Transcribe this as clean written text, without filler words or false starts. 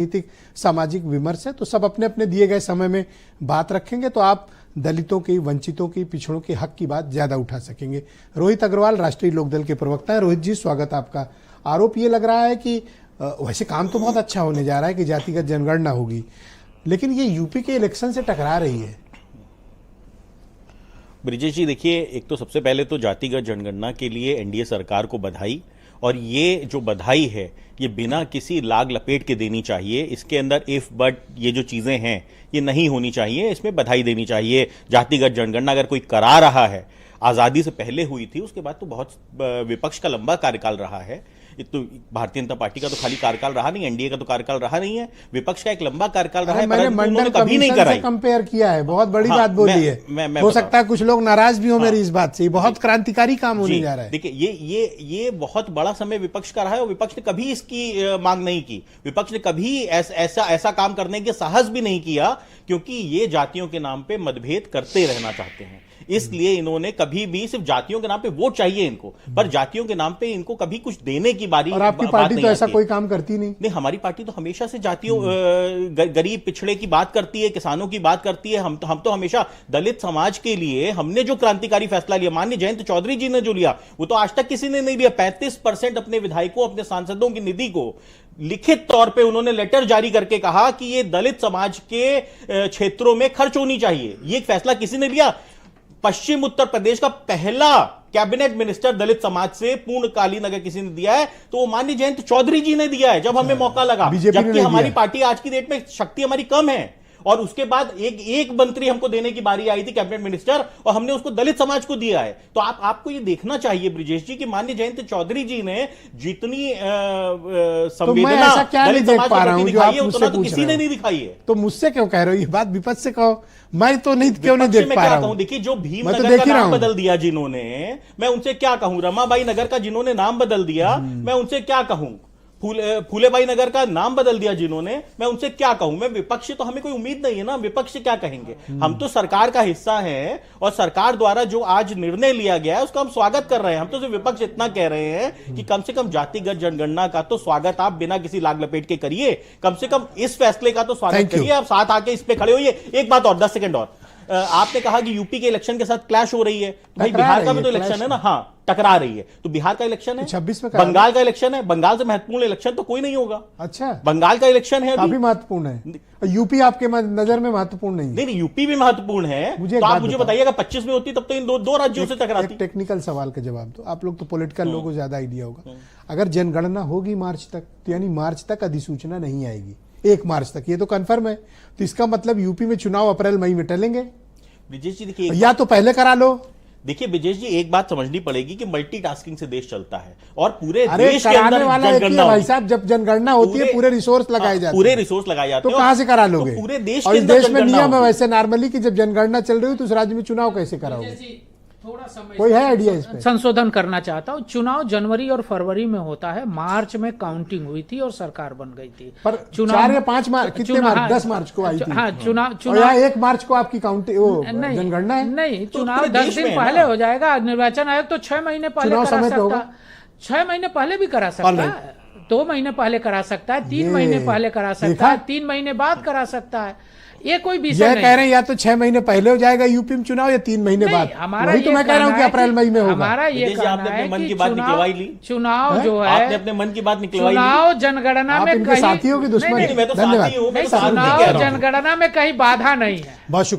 राजनीतिक सामाजिक विमर्श है, तो सब अपने अपने दिए गए समय में बात रखेंगे तो आप दलितों की, वंचितों की, पिछड़ों के हक की बात ज्यादा उठा सकेंगे। रोहित अग्रवाल राष्ट्रीय लोकदल के प्रवक्ता है। रोहित जी, स्वागत आपका। आरोप ये लग रहा है कि वैसे काम तो बहुत अच्छा होने जा रहा है कि जातिगत जनगणना होगी, लेकिन ये यूपी के इलेक्शन से टकरा रही है। ब्रिजेश जी, देखिए, एक तो सबसे पहले तो जातिगत जनगणना के लिए एनडीए सरकार को बधाई। और ये जो बधाई है ये बिना किसी लाग लपेट के देनी चाहिए। इसके अंदर इफ बट ये जो चीजें हैं ये नहीं होनी चाहिए, इसमें बधाई देनी चाहिए। जातिगत जनगणना अगर कोई करा रहा है, आजादी से पहले हुई थी, उसके बाद तो बहुत विपक्ष का लंबा कार्यकाल रहा है। तो भारतीय जनता पार्टी का तो खाली कार्यकाल रहा नहीं, एनडीए का तो कार्यकाल रहा नहीं है, विपक्ष का एक लंबा कार्यकाल रहा है। मैंने मंडल कभी नहीं कराई, कंपेयर किया है, बहुत बड़ी बात बोली है। हो सकता है कुछ लोग नाराज भी हो मेरी इस बात से। बहुत क्रांतिकारी काम होने जा रहा है। देखिए, ये बहुत बड़ा समय विपक्ष का रहा है और विपक्ष ने कभी इसकी मांग नहीं की। विपक्ष ने कभी ऐसा काम करने के साहस भी नहीं किया, क्योंकि ये जातियों के नाम पे मतभेद करते रहना चाहते हैं। इसलिए इन्होंने कभी भी, सिर्फ जातियों के नाम पे वोट चाहिए इनको, पर जातियों के नाम पे इनको कभी कुछ देने की बारी। और आपकी पार्टी तो ऐसा कोई काम करती नहीं। हमारी पार्टी तो हमेशा से जातियों, गरीब पिछड़े की बात करती है, किसानों की बात करती है। हम तो हमेशा दलित समाज के लिए हमने जो क्रांतिकारी फैसला लिया, माननीय जयंत चौधरी जी ने जो लिया, वो तो आज तक किसी ने नहीं लिया। 35% अपने विधायकों, अपने सांसदों की निधि को लिखित तौर पे उन्होंने लेटर जारी करके कहा कि ये दलित समाज के क्षेत्रों में खर्च होनी चाहिए। ये फैसला किसी ने लिया। पश्चिम उत्तर प्रदेश का पहला कैबिनेट मिनिस्टर दलित समाज से पूर्णकालीन अगर किसी ने दिया है तो वो माननीय जयंत चौधरी जी ने दिया है, जब हमें मौका लगा। जबकि हमारी पार्टी आज की डेट में शक्ति हमारी कम है, और उसके बाद एक मंत्री हमको देने की बारी आई थी, कैबिनेट मिनिस्टर, और हमने उसको दलित समाज को दिया है। तो आपको ये देखना चाहिए ब्रिजेश जी कि माननीय जयंत चौधरी जी ने जितनी संवेदना दलित समाज को दिखाई है, उतना तो किसी ने नहीं दिखाई है। तो मुझसे क्यों कह रहे हो ये बात? विपक्ष से कहो। मैं तो नहीं, क्यों नहीं देख पा रहा हूं? देखिए, जो भीमनगर का नाम बदल दिया जिन्होंने, मैं उनसे क्या कहूं? रमाबाई नगर का जिन्होंने नाम बदल दिया, मैं उनसे क्या कहूं? फूलेबाई नगर का नाम बदल दिया जिन्होंने, मैं उनसे क्या कहूं? मैं विपक्ष, तो हमें कोई उम्मीद नहीं है ना, विपक्ष क्या कहेंगे? हम तो सरकार का हिस्सा हैं, और सरकार द्वारा जो आज निर्णय लिया गया है उसका हम स्वागत कर रहे हैं। हम तो सिर्फ विपक्ष इतना कह रहे हैं कि कम से कम जातिगत जनगणना का तो स्वागत आप बिना किसी लाग लपेट के करिए। कम से कम इस फैसले का तो स्वागत करिए। आप साथ आके इस पे खड़े होइए। एक बात और, 10 सेकंड और। आपने कहा कि यूपी के इलेक्शन के साथ क्लैश हो रही है, तो भाई बिहार का भी तो इलेक्शन है ना। हाँ, टकरा रही है। तो बिहार का इलेक्शन है, 26 में बंगाल का इलेक्शन है। बंगाल से महत्वपूर्ण इलेक्शन तो कोई नहीं होगा। अच्छा, बंगाल का इलेक्शन है, काफी महत्वपूर्ण है। यूपी आपके नजर में महत्वपूर्ण नहीं? नहीं, यूपी भी महत्वपूर्ण है। तो आप मुझे बताइएगा, 25 में होती तब तो इन दो राज्यों से टकराती। टेक्निकल सवाल का जवाब दो। आप लोग तो पॉलिटिकल लोगों को ज्यादा आइडिया होगा। अगर जनगणना होगी मार्च तक, तो यानी मार्च तक अधिसूचना नहीं आएगी, 1 मार्च तक, ये तो कंफर्म है। तो इसका मतलब यूपी में चुनाव अप्रैल मई में टलेंगे। ब्रिजेश जी, देखिए, या तो पहले करा लो। देखिए ब्रिजेश जी, एक बात समझनी पड़ेगी कि मल्टीटास्किंग से देश चलता है, और पूरे देश के अंदर जनगणना, भाई साहब, जब जनगणना होती है पूरे रिसोर्स लगाए जाते हैं। पूरे रिसोर्स लगाए जाते हैं, तो कहां से करा लोगे? पूरे देश और इस देश में नियम है वैसे नॉर्मली कि जब जनगणना चल रही हो तो उस राज्य में चुनाव कैसे कराओगे? थोड़ा समय कोई है आइडिया इस पे? संशोधन करना चाहता हूँ। चुनाव जनवरी और फरवरी में होता है, मार्च में काउंटिंग हुई थी और सरकार बन गई थी। पर 4 या 5 मार्च, कितने मार्च? 10 मार्च को आई थी। हाँ, चुनाव 1 मार्च को आपकी काउंटिंग जनगणना है? नहीं, चुनाव 10 दिन पहले हो जाएगा। निर्वाचन आयोग तो 6 महीने पहले करा सकता है। 6 महीने पहले भी करा सकता है, 2 महीने पहले करा सकता है, 3 महीने पहले करा सकता है, 3 महीने बाद करा सकता है। ये कोई विषय नहीं कह रहे हैं या तो 6 महीने पहले हो जाएगा यूपी में चुनाव, या 3 महीने बाद। हमारा तो मैं कह रहा हूँ कि अप्रैल मई में होगा। हमारा ये कहना है कि चुनाव जो है, आपने अपने मन की बात निकलवाई ली। चुनाव जनगणना में कहीं साथियों की दुश्मनी। चुनाव जनगणना में कहीं बाधा नहीं है। बहुत शुक्रिया।